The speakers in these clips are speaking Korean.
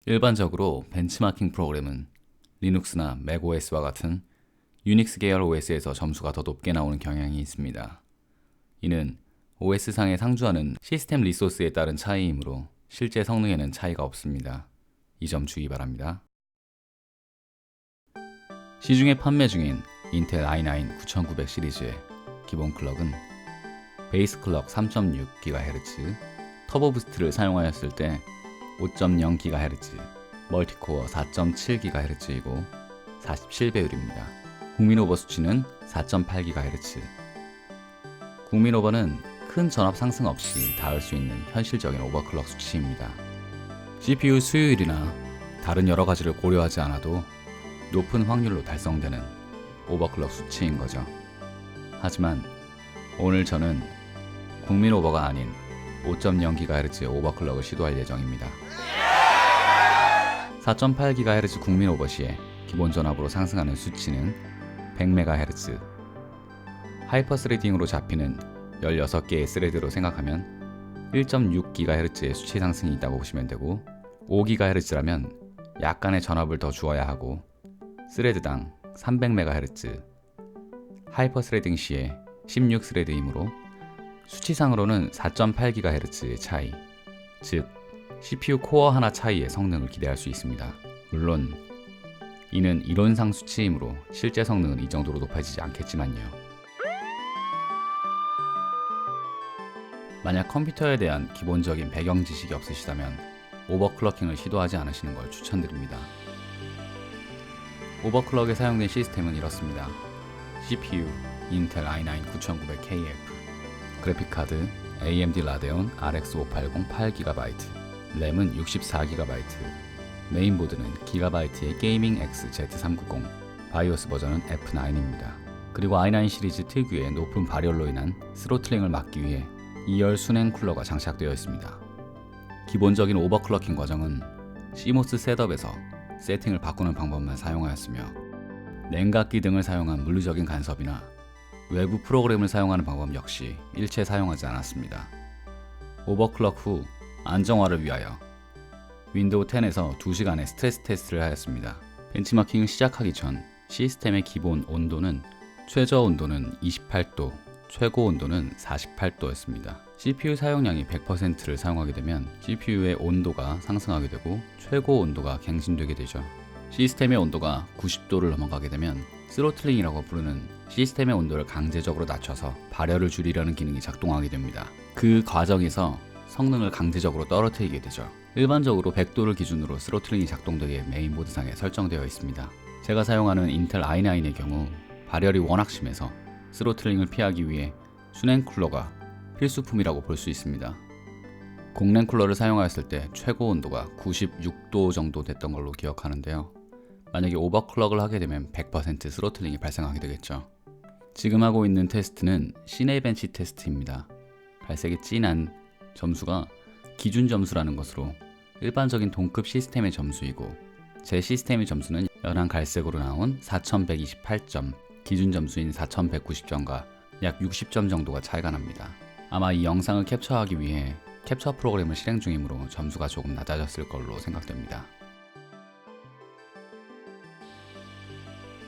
일반적으로 벤치마킹 프로그램은 리눅스나 맥OS와 같은 유닉스 계열 OS에서 점수가 더 높게 나오는 경향이 있습니다. 이는 OS상에 상주하는 시스템 리소스에 따른 차이이므로 실제 성능에는 차이가 없습니다. 이 점 주의 바랍니다. 시중에 판매 중인 인텔 i9 9900 시리즈의 기본 클럭은 베이스 클럭 3.6GHz, 터보 부스트를 사용하였을 때 5.0GHz, 멀티코어 4.7GHz이고 47배율입니다. 국민오버 수치는 4.8GHz. 국민오버는 큰 전압 상승 없이 닿을 수 있는 현실적인 오버클럭 수치입니다. CPU 수요율이나 다른 여러 가지를 고려하지 않아도 높은 확률로 달성되는 오버클럭 수치인 거죠. 하지만 오늘 저는 국민오버가 아닌 5.0GHz의 오버클럭을 시도할 예정입니다. 4.8GHz 국민오버 시에 기본 전압으로 상승하는 수치는 100MHz, 하이퍼스레딩으로 잡히는 16개의 스레드로 생각하면 1.6GHz의 수치 상승이 있다고 보시면 되고, 5GHz라면 약간의 전압을 더 주어야 하고 스레드당 300MHz, 하이퍼스레딩 시에 16스레드이므로 수치상으로는 4.8GHz의 차이, 즉 CPU 코어 하나 차이의 성능을 기대할 수 있습니다. 물론 이는 이론상 수치이므로 실제 성능은 이 정도로 높아지지 않겠지만요. 만약 컴퓨터에 대한 기본적인 배경 지식이 없으시다면 오버클럭킹을 시도하지 않으시는 걸 추천드립니다. 오버클럭에 사용된 시스템은 이렇습니다. CPU 인텔 i9 9900KF, 그래픽카드 AMD 라데온 RX 580 8GB, 램은 64GB, 메인보드는 기가바이트의 게이밍 X Z390, 바이오스 버전은 F9입니다. 그리고 i9 시리즈 특유의 높은 발열로 인한 스로틀링을 막기 위해 2열 순행 쿨러가 장착되어 있습니다. 기본적인 오버클럭킹 과정은 CMOS 셋업에서 세팅을 바꾸는 방법만 사용하였으며, 냉각기 등을 사용한 물리적인 간섭이나 외부 프로그램을 사용하는 방법 역시 일체 사용하지 않았습니다. 오버클럭 후 안정화를 위하여 윈도우 10에서 2시간의 스트레스 테스트를 하였습니다. 벤치마킹을 시작하기 전 시스템의 기본 온도는 최저 온도는 28도, 최고 온도는 48도였습니다. CPU 사용량이 100%를 사용하게 되면 CPU의 온도가 상승하게 되고 최고 온도가 갱신되게 되죠. 시스템의 온도가 90도를 넘어가게 되면 스로틀링이라고 부르는 시스템의 온도를 강제적으로 낮춰서 발열을 줄이려는 기능이 작동하게 됩니다. 그 과정에서 성능을 강제적으로 떨어뜨리게 되죠. 일반적으로 100도를 기준으로 스로틀링이 작동되게 메인보드상에 설정되어 있습니다. 제가 사용하는 인텔 i9의 경우 발열이 워낙 심해서 스로틀링을 피하기 위해 순행 쿨러가 필수품이라고 볼 수 있습니다. 공랭 쿨러를 사용하였을 때 최고 온도가 96도 정도 됐던 걸로 기억하는데요. 만약에 오버클럭을 하게 되면 100% 스로틀링이 발생하게 되겠죠. 지금 하고 있는 테스트는 시네벤치 테스트입니다. 갈색이 진한 점수가 기준 점수라는 것으로 일반적인 동급 시스템의 점수이고, 제 시스템의 점수는 연한 갈색으로 나온 4128점, 기준 점수인 4190점과 약 60점 정도가 차이가 납니다. 아마 이 영상을 캡처하기 위해 캡처 프로그램을 실행 중이므로 점수가 조금 낮아졌을 걸로 생각됩니다.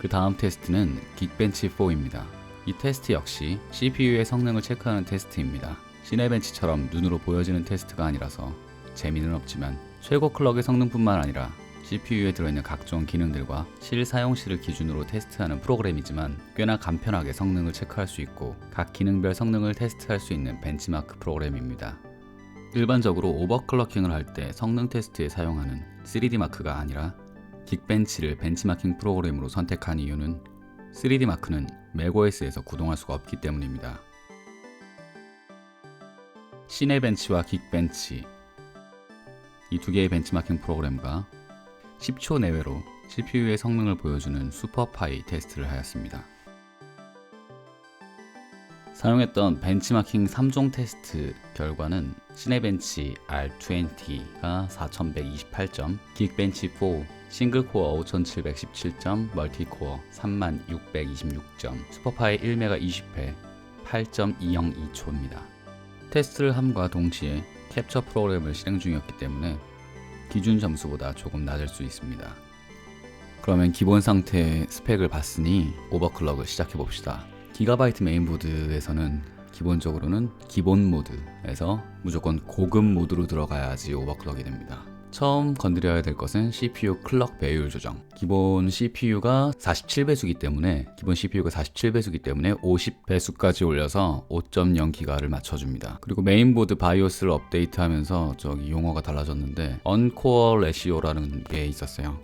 그 다음 테스트는 긱벤치4입니다. 이 테스트 역시 CPU의 성능을 체크하는 테스트입니다. 시네벤치처럼 눈으로 보여지는 테스트가 아니라서 재미는 없지만 최고 클럭의 성능뿐만 아니라 CPU에 들어있는 각종 기능들과 실사용시를 기준으로 테스트하는 프로그램이지만 꽤나 간편하게 성능을 체크할 수 있고 각 기능별 성능을 테스트할 수 있는 벤치마크 프로그램입니다. 일반적으로 오버클럭킹을 할 때 성능 테스트에 사용하는 3D마크가 아니라 긱벤치를 벤치마킹 프로그램으로 선택한 이유는 3D마크는 맥OS에서 구동할 수가 없기 때문입니다. 시네벤치와 긱벤치, 이 두 개의 벤치마킹 프로그램과 10초 내외로 CPU의 성능을 보여주는 슈퍼파이 테스트를 하였습니다. 사용했던 벤치마킹 3종 테스트 결과는 시네벤치 R20가 4128점, 긱벤치4 싱글코어 5717점, 멀티코어 3626점, 슈퍼파이 1메가 20회 8.202초입니다. 테스트를 함과 동시에 캡처 프로그램을 실행 중이었기 때문에 기준 점수보다 조금 낮을 수 있습니다. 그러면 기본 상태 스펙을 봤으니 오버클럭을 시작해 봅시다. 기가바이트 메인보드에서는 기본적으로는 기본 모드에서 무조건 고급 모드로 들어가야지 오버클럭이 됩니다. 처음 건드려야 될 것은 CPU 클럭 배율 조정. 기본 CPU가 47배수이기 때문에 50배수까지 올려서 5.0GHz를 맞춰줍니다. 그리고 메인보드 바이오스를 업데이트하면서 저기 용어가 달라졌는데 언코어 레시오라는 게 있었어요.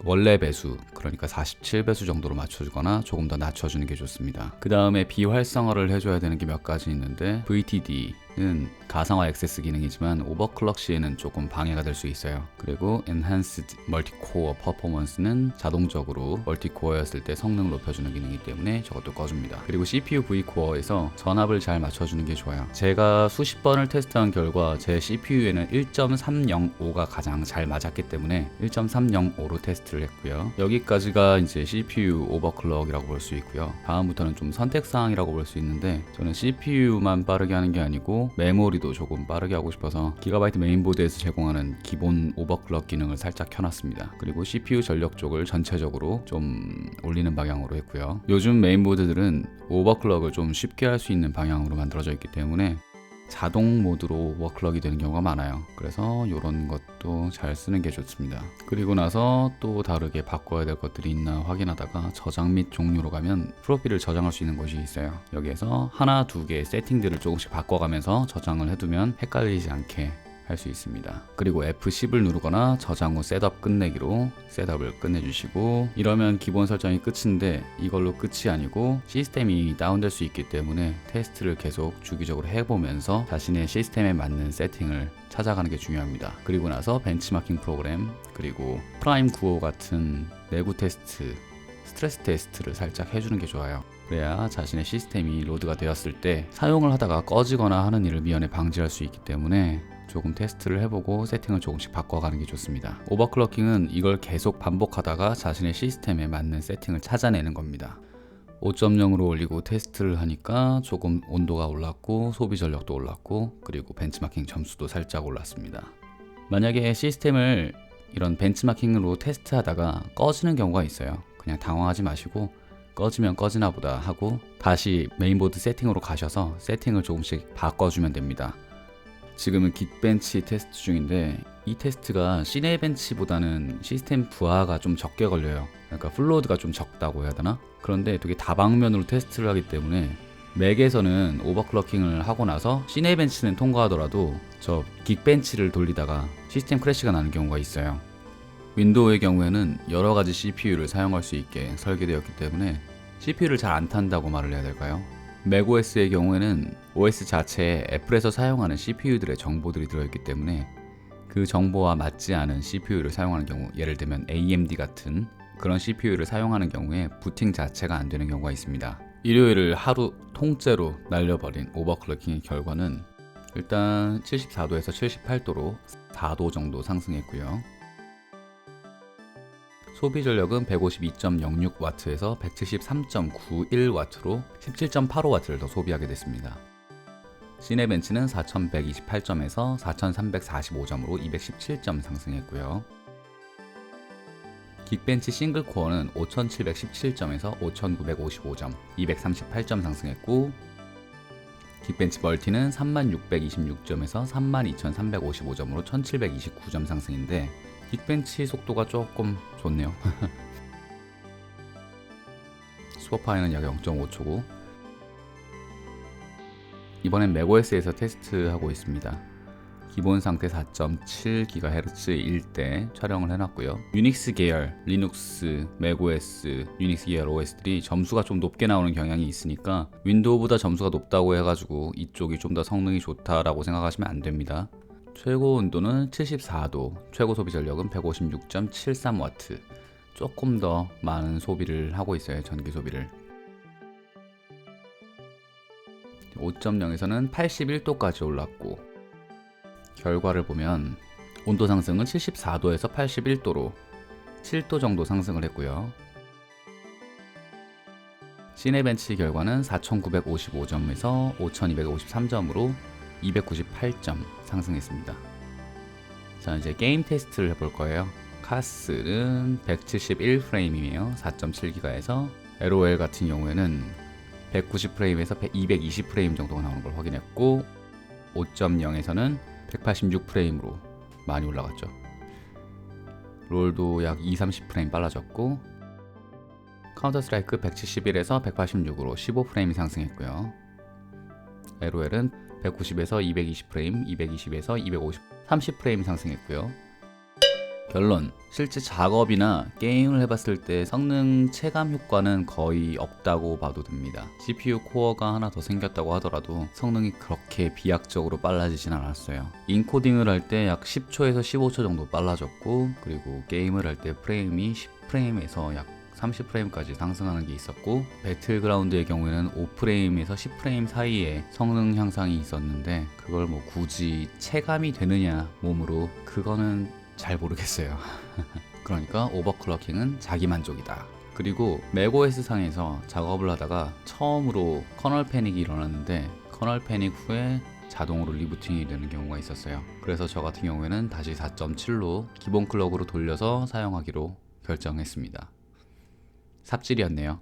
원래 배수, 그러니까 47배수 정도로 맞춰주거나 조금 더 낮춰주는 게 좋습니다. 그 다음에 비활성화를 해줘야 되는 게 몇 가지 있는데 VTD는 가상화 액세스 기능이지만 오버클럭 시에는 조금 방해가 될 수 있어요. 그리고 Enhanced Multi-Core Performance는 자동적으로 멀티코어였을 때 성능을 높여주는 기능이기 때문에 저것도 꺼줍니다. 그리고 CPU V코어에서 전압을 잘 맞춰주는 게 좋아요. 제가 수십 번을 테스트한 결과 제 CPU에는 1.305가 가장 잘 맞았기 때문에 1.305로 테스트를 했고요. 여기까지가 이제 CPU 오버클럭이라고 볼 수 있고요. 다음부터는 좀 선택사항이라고 볼 수 있는데 저는 CPU만 빠르게 하는 게 아니고 메모리도 조금 빠르게 하고 싶어서 기가바이트 메인보드에서 제공하는 기본 오버클럭 기능을 살짝 켜놨습니다. 그리고 CPU 전력 쪽을 전체적으로 좀 올리는 방향으로 했고요. 요즘 메인보드들은 오버클럭을 좀 쉽게 할 수 있는 방향으로 만들어져 있기 때문에 자동 모드로 오버클럭이 되는 경우가 많아요. 그래서 이런 것도 잘 쓰는 게 좋습니다. 그리고 나서 또 다르게 바꿔야 될 것들이 있나 확인하다가 저장 및 종류로 가면 프로필을 저장할 수 있는 곳이 있어요. 여기에서 하나, 두 개 세팅들을 조금씩 바꿔가면서 저장을 해두면 헷갈리지 않게 할 수 있습니다. 그리고 F10을 누르거나 저장 후 셋업 끝내기로 셋업을 끝내주시고, 이러면 기본 설정이 끝인데 이걸로 끝이 아니고 시스템이 다운될 수 있기 때문에 테스트를 계속 주기적으로 해보면서 자신의 시스템에 맞는 세팅을 찾아가는 게 중요합니다. 그리고 나서 벤치마킹 프로그램, 그리고 프라임 95 같은 내구 테스트, 스트레스 테스트를 살짝 해주는 게 좋아요. 그래야 자신의 시스템이 로드가 되었을 때 사용을 하다가 꺼지거나 하는 일을 미연에 방지할 수 있기 때문에 조금 테스트를 해보고 세팅을 조금씩 바꿔가는 게 좋습니다. 오버클럭킹은 이걸 계속 반복하다가 자신의 시스템에 맞는 세팅을 찾아내는 겁니다. 5.0으로 올리고 테스트를 하니까 조금 온도가 올랐고 소비 전력도 올랐고 그리고 벤치마킹 점수도 살짝 올랐습니다. 만약에 시스템을 이런 벤치마킹으로 테스트하다가 꺼지는 경우가 있어요. 그냥 당황하지 마시고 꺼지면 꺼지나 보다 하고 다시 메인보드 세팅으로 가셔서 세팅을 조금씩 바꿔주면 됩니다. 지금은 긱벤치 테스트 중인데 이 테스트가 시네벤치보다는 시스템 부하가 좀 적게 걸려요. 그러니까 풀로드가 좀 적다고 해야 되나? 그런데 되게 다방면으로 테스트를 하기 때문에 맥에서는 오버클럭킹을 하고 나서 시네벤치는 통과하더라도 저 긱벤치를 돌리다가 시스템 크래시가 나는 경우가 있어요. 윈도우의 경우에는 여러 가지 CPU를 사용할 수 있게 설계되었기 때문에 CPU를 잘 안 탄다고 말을 해야 될까요? 맥OS의 경우에는 OS 자체에 애플에서 사용하는 CPU들의 정보들이 들어있기 때문에 그 정보와 맞지 않은 CPU를 사용하는 경우, 예를 들면 AMD 같은 그런 CPU를 사용하는 경우에 부팅 자체가 안 되는 경우가 있습니다. 일요일을 하루 통째로 날려버린 오버클럭킹의 결과는 일단 74도에서 78도로 4도 정도 상승했고요. 소비 전력은 152.06W에서 173.91W로 17.85W를 더 소비하게 됐습니다. 시네벤치는 4128점에서 4345점으로 217점 상승했고요. 긱벤치 싱글 코어는 5717점에서 5955점, 238점 상승했고, 긱벤치 멀티는 3626점에서 32355점으로 1729점 상승인데 긱벤치 속도가 조금 좋네요. 슈퍼파이는 약 0.5초고 이번엔 맥OS에서 테스트하고 있습니다. 기본 상태 4.7GHz일 때 촬영을 해놨고요. 유닉스 계열, 리눅스, 맥OS, 유닉스 계열 OS들이 점수가 좀 높게 나오는 경향이 있으니까 윈도우보다 점수가 높다고 해가지고 이쪽이 좀 더 성능이 좋다라고 생각하시면 안 됩니다. 최고 온도는 74도, 최고 소비 전력은 156.73W. 조금 더 많은 소비를 하고 있어요, 전기 소비를. 5.0에서는 81도까지 올랐고, 결과를 보면 온도 상승은 74도에서 81도로 7도 정도 상승을 했고요. 시네벤치 결과는 4955점에서 5253점으로 298점 상승했습니다. 자, 이제 게임 테스트를 해볼 거예요. 카스는 171프레임이에요. 4.7기가에서 LOL 같은 경우에는 190프레임에서 220프레임 정도가 나오는 걸 확인했고 5.0에서는 186프레임으로 많이 올라갔죠. 롤도 약 2-30프레임 빨라졌고 카운터 스트라이크 171에서 186으로 15프레임이 상승했고요. LOL은 190에서 220프레임, 220에서 250, 30프레임 상승했고요. 결론, 실제 작업이나 게임을 해봤을 때 성능 체감 효과는 거의 없다고 봐도 됩니다. CPU 코어가 하나 더 생겼다고 하더라도 성능이 그렇게 비약적으로 빨라지진 않았어요. 인코딩을 할 때 약 10초에서 15초 정도 빨라졌고, 그리고 게임을 할 때 프레임이 10프레임에서 약 30프레임까지 상승하는 게 있었고, 배틀그라운드의 경우에는 5프레임에서 10프레임 사이에 성능 향상이 있었는데 그걸 뭐 굳이 체감이 되느냐 몸으로, 그거는 잘 모르겠어요. 그러니까 오버클럭킹은 자기만족이다. 그리고 맥OS 상에서 작업을 하다가 처음으로 커널 패닉이 일어났는데 커널 패닉 후에 자동으로 리부팅이 되는 경우가 있었어요. 그래서 저 같은 경우에는 다시 4.7로 기본 클럭으로 돌려서 사용하기로 결정했습니다. 삽질이었네요.